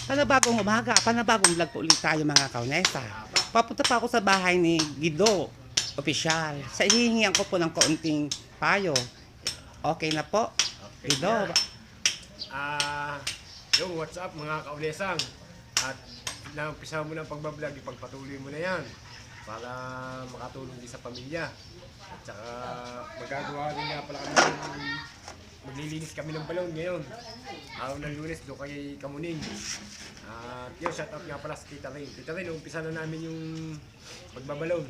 Panabagong umaga, panabagong vlog po ulit tayo mga kaunesa. Papunta pa ako sa bahay ni Guido, opisyal. Sa hihingihan ko po ng kaunting payo. Okay na po, Okay Guido. na. Yung what's up mga kaunesang. At naumpisa mo ng pagbablog, ipagpatuloy mo na yan para makatulong din sa pamilya. At saka magagawa rin nga pala kami maglilinis kami ng balon ngayon. Araw ng Lunes doon kay Kamuning. At yun, shout out nga pala sa Tita Rain. Tita Rain, umpisa na namin yung pagbabalon.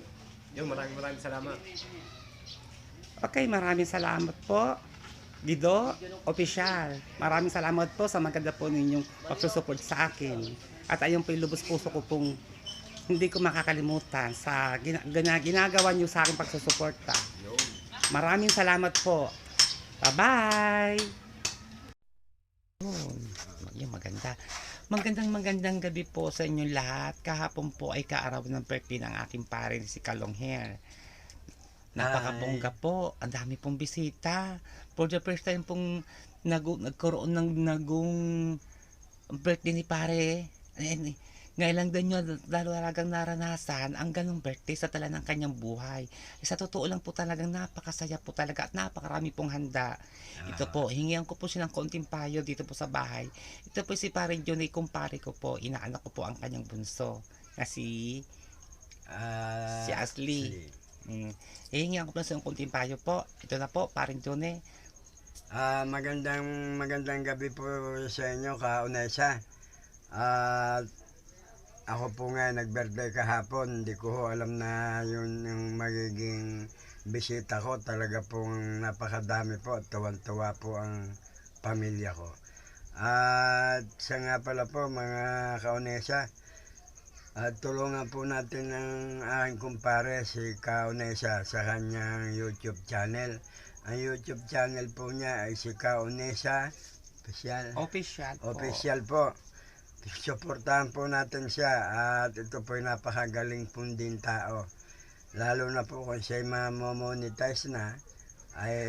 Yun, maraming salamat. Okay, maraming salamat po, Guido, opisyal. Maraming salamat po sa maganda po ninyong pagsusupport sa akin. At ayun po yung lubos puso ko pong hindi ko makakalimutan sa ginagawa niyo sa akin pagsusuporta. Yun. Maraming salamat po. Bye-bye! Yung maganda. Magandang gabi po sa inyong lahat. Kahapon po ay kaaraw ng birthday ng aking pare si Kalong Hair. Napakabongga po. Ang dami pong bisita. For the first time pong nagkaroon ng nagong birthday ni pare. Ngayon lang din nyo talagang naranasan ang ganong birthday sa tala ng kanyang buhay. Sa totoo lang po talagang napakasaya po talaga at napakarami pong handa. Ito po, hingihan ko po siya ng konting payo dito po sa bahay. Ito po si pare Johnny, kumpare ko po. Inaanak ko po ang kanyang bunso na si Ashley. Hihingihan ko po siya ng konting payo po. Ito na po, pare Johnny. Magandang gabi po sa inyo, kaunesa. Ako po nga nag-birthday kahapon, hindi ko alam na yun yung magiging bisita ko. Talaga pong napakadami po, tuwan-tuwa po ang pamilya ko. At siya nga pala po mga kaunesa, tulungan po natin ang aking kumpare si Kaunesa sa kanyang YouTube channel. Ang YouTube channel po niya ay si Kaunesa Official po. Suportahan po natin siya at ito po ay napakagaling pong din tao. Lalo na po kung siya mamonetize na, ay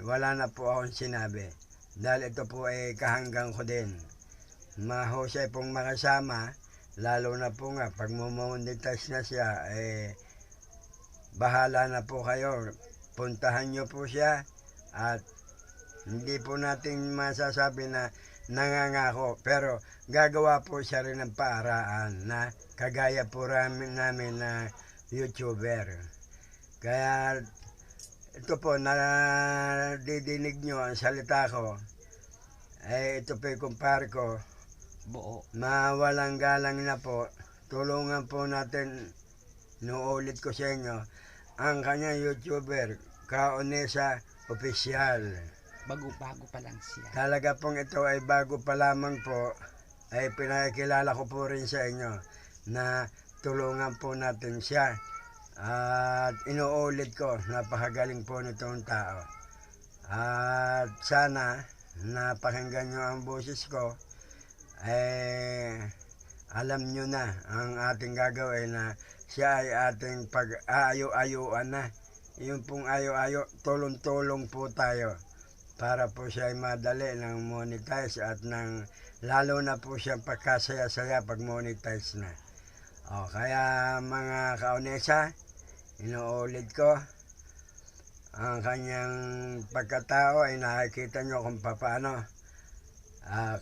wala na po akong sinabi. Dahil ito po ay kahanggang ko din. Mahusay pong makasama, lalo na po nga pag mamonetize na siya, ay bahala na po kayo. Puntahan nyo po siya at hindi po natin masasabi na nangangako, pero gagawa po siya rin ng paaraan na kagaya po namin na YouTuber. Kaya ito po, nadidinig nyo ang salita ko, ito po yung kumpare ko, mawalang galang na po, tulungan po natin, nuulit ko sa inyo, ang kanyang YouTuber, Kaunesa Official. Bago pa lang siya. Talaga pong ito ay bago pa lamang po, ay pinakikilala ko po rin sa inyo na tulungan po natin siya. At inuulit ko, napakagaling po nitong tao. At sana napakinggan nyo ang boses ko, alam nyo na ang ating gagawin na siya ay ating pag-aayo-ayuan na. Yung pong ayo-ayo, tulong-tulong po tayo para po siya ay madali ng monetize at lalo na po siyang pagkasaya-saya pag monetize na. Kaya mga kaunesa, inuulit ko, ang kanyang pagkatao ay nakikita nyo kung paano.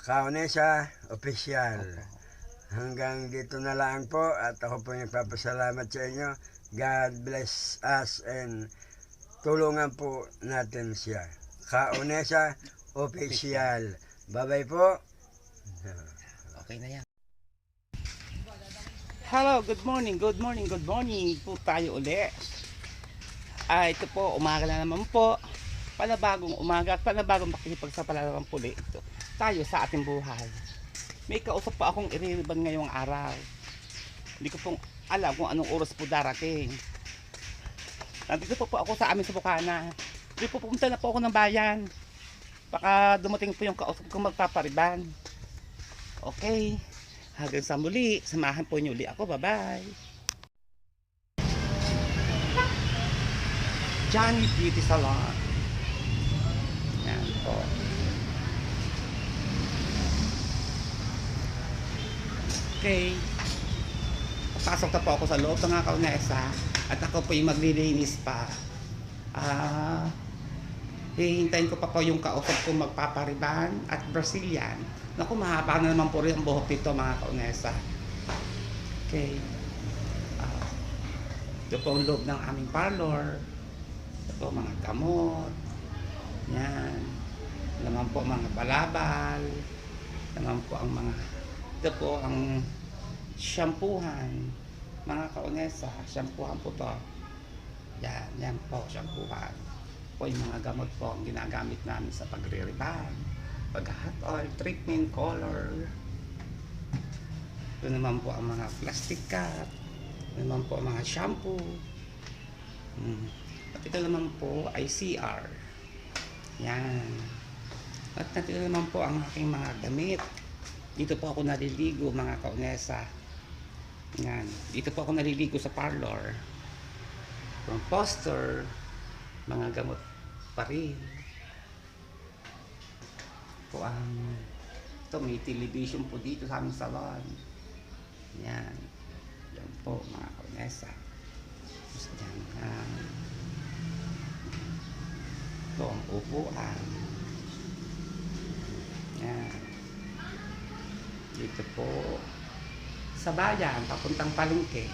Kaunesa Official. Hanggang dito na lang po at ako po nagpapasalamat sa inyo. God bless us and tulungan po natin siya. Kaunesa Official. Bye-bye po. Okay na yan. Hello, good morning po tayo ulit. Ito po, umaga na naman po. Panabagong umaga at panabagong makikipagsapalaran po ulit ito tayo sa ating buhay. May kausap pa akong iririban ngayong araw. Hindi ko pong alam kung anong oras po darating. Nandito po ako sa amin sa Bukana. Hindi po pumunta na po ako ng bayan. Baka dumating po yung kausap kong magpapariban. Okay. Hanggang sa muli. Samahan po niyo uli ako. Bye-bye. Johnny Beauty Salon. Yan po. Okay. Pasok na po ako sa loob mga kaunesa at ako po yung maglilinis pa. Hihintayin ko pa po yung kausap ko magpapariban at Brazilian. Naku, mahaba na naman po rin ang buhok dito mga kaunesa. Okay. Ito po ang loob ng aming parlor. Ito po mga gamot. Yan. Naman po mga balabal. Naman po ang mga... Ito po ang shampoohan. Mga kaunesa, shampoohan po to. Yan, yan po, shampoohan. Po yung mga gamot po ang ginagamit namin sa pagre-riban, pag-hot oil, treatment, color. Ito naman po ang mga plastic cup. Ito naman po ang mga shampoo. At ito naman po ay CR. Yan. At ito naman po ang aking mga damit. Dito po ako naliligo mga kaunesa. Yan. Dito po ako naliligo sa parlor. From poster, mga gamot pa rin. Po ang ito, may television po dito sa aming salon. Yan. Yan po mga kaunesa. Yan. Ito ang upuan. Yan. Dito po sa bayan, papuntang Palengke.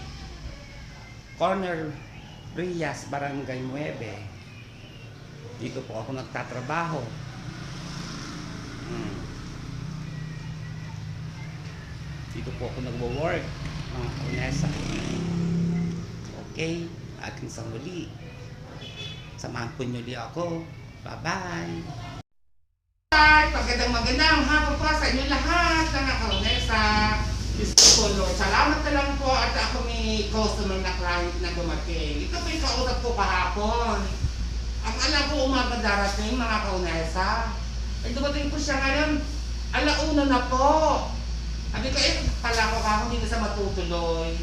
Corner Rias, Barangay 9. Dito po ako nagtatrabaho. Dito po ako nagwo-work, mga kaunesa. Okay, aking sa muli. Samahan po niyo ako. Bye-bye! Magandang hapon po sa inyo lahat, mga kaunesa. Diyos ko, Lord, salamat na lang po at ako may customer na client na dumating. Ito po yung kausap ko kahapon. Ang alam ko umaga darating, mga kaunesa. Ay dumating po siya ngayon, alauna na po. Sabi ko, pala ko kako hindi na sa matutuloy.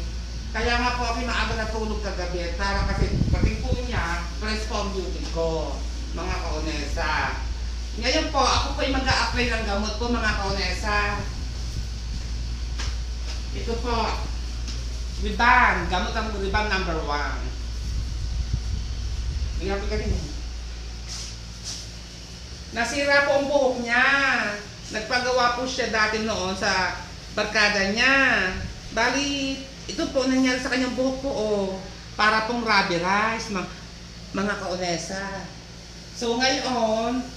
Kaya nga po ako maaga natulog kagabi. Para kasi paging po niya, press po ang duty ko, mga kaunesa. Ngayon po, ako po yung mag-a-apply ng gamot po, mga kaunesa. Ito po, riban, gamot ang riban number 1. Tingnan po kanina. Nasira po ang buhok niya. Nagpagawa po siya dati noon sa barkada niya. Bali, ito po nangyari sa kanyang buhok po, para pong rubberized, mga kaunesa. So ngayon,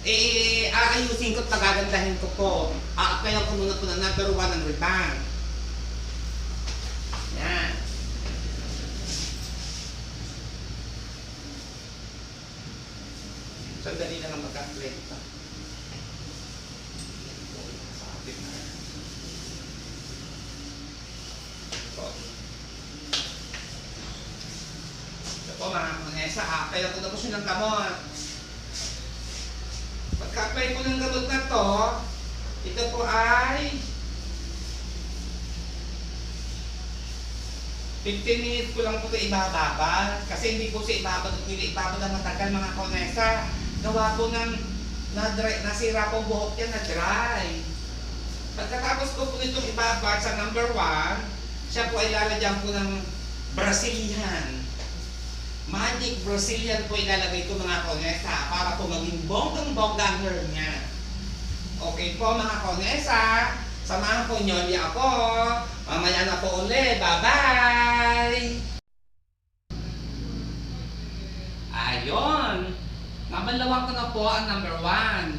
aayusin ko at pagagandahin ko po. Kaya ko muna po na number 1 ng riban. Yan. So, dali na lang mag-apply ito. Ito po mga kaunesa, kaya ko na po siya ng gamot. Pagka-apply ko ng gamot na to, ito po ay 15 minutes ko lang po ito ibababa. Kasi hindi po siya ibababa na matagal, mga kaunesa. Gawa po ng nasira po buhok yan, na-dry. Pagkatapos ko po itong ibabad sa number 1, siya po ay lalagyan ko ng Brazilian. Magic Brazilian po ilalagay ko, mga kaunesa, para po maging bonggang-bongga ang hair niya. Okay po, mga kaunesa, samahan po niyo ako. Mamaya na po uli. Bye-bye! Ayun! Nabalawang ko na po ang number 1.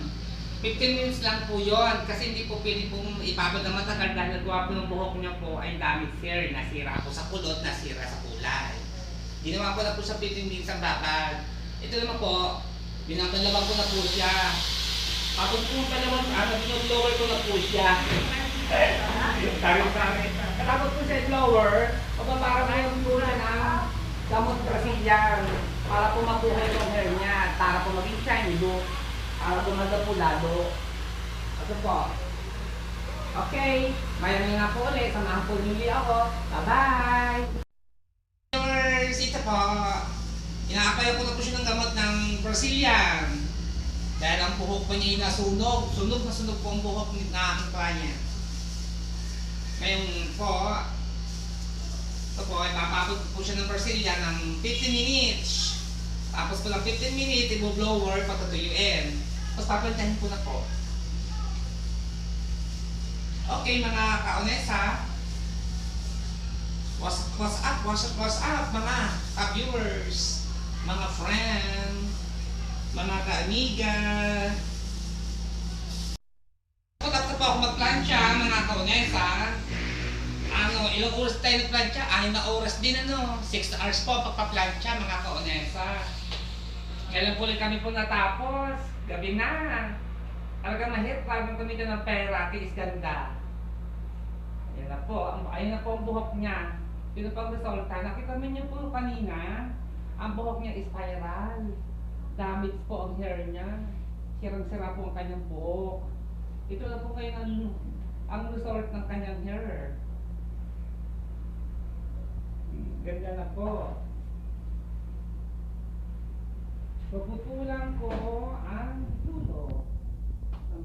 15 minutes lang po yon kasi hindi po pwede pong ipabad ng matagal dahil nagawa po ng buhok niya po ay damage hair. Nasira po sa kulot, nasira sa kulay. Ginawa ko na po sa 15 minutes ang babad. Ito naman po, binabalawang ko na po siya. Tapos po palawang, binoblower ko na po siya. Tapos po sa blower, para mayroon po na ng gamot Brazilian para po mabuhay yung hair niya, para po maging shiny look, para po maganda lalo. Ito po. Okay, mayroon nga po ulit, samahan po nili ako. Bye-bye! Ito po, ina-apply ko na po siya ng gamot ng Brazilian. Dahil ang buhok po niya nasunog. Sunog na sunog po ang buhok na aking client. Ngayon po, ito po, ipapabot po siya ng Brazilian ng 15 minutes. Tapos po lang 15 minutes, i-blower, patatuyuin. Tapos papalitahin po na po. Okay mga kaonesa, what's up mga ka-viewers, mga friend, mga ka-amiga. Tapos po ako magplancha mga kaonesa. Ilang oras tayo nagplancha? 6 na oras din 6 hours po pagpa-plancha mga kaonesa. Kailan po ulit kami po natapos? Gabi na. Talagang mahirap pag kumita ng pera, tiis ganda. Ayan na po, ayun na po ang buhok niya. Ito pang resulta. Nakita mo niyo po kanina, ang buhok niya is spiral. Damage po ang hair niya. Sirang-sira po ang kanyang buhok. Ito na po ngayon ang result ng kanyang hair. Ganda na po. Puputulan ko ang dulo. Ang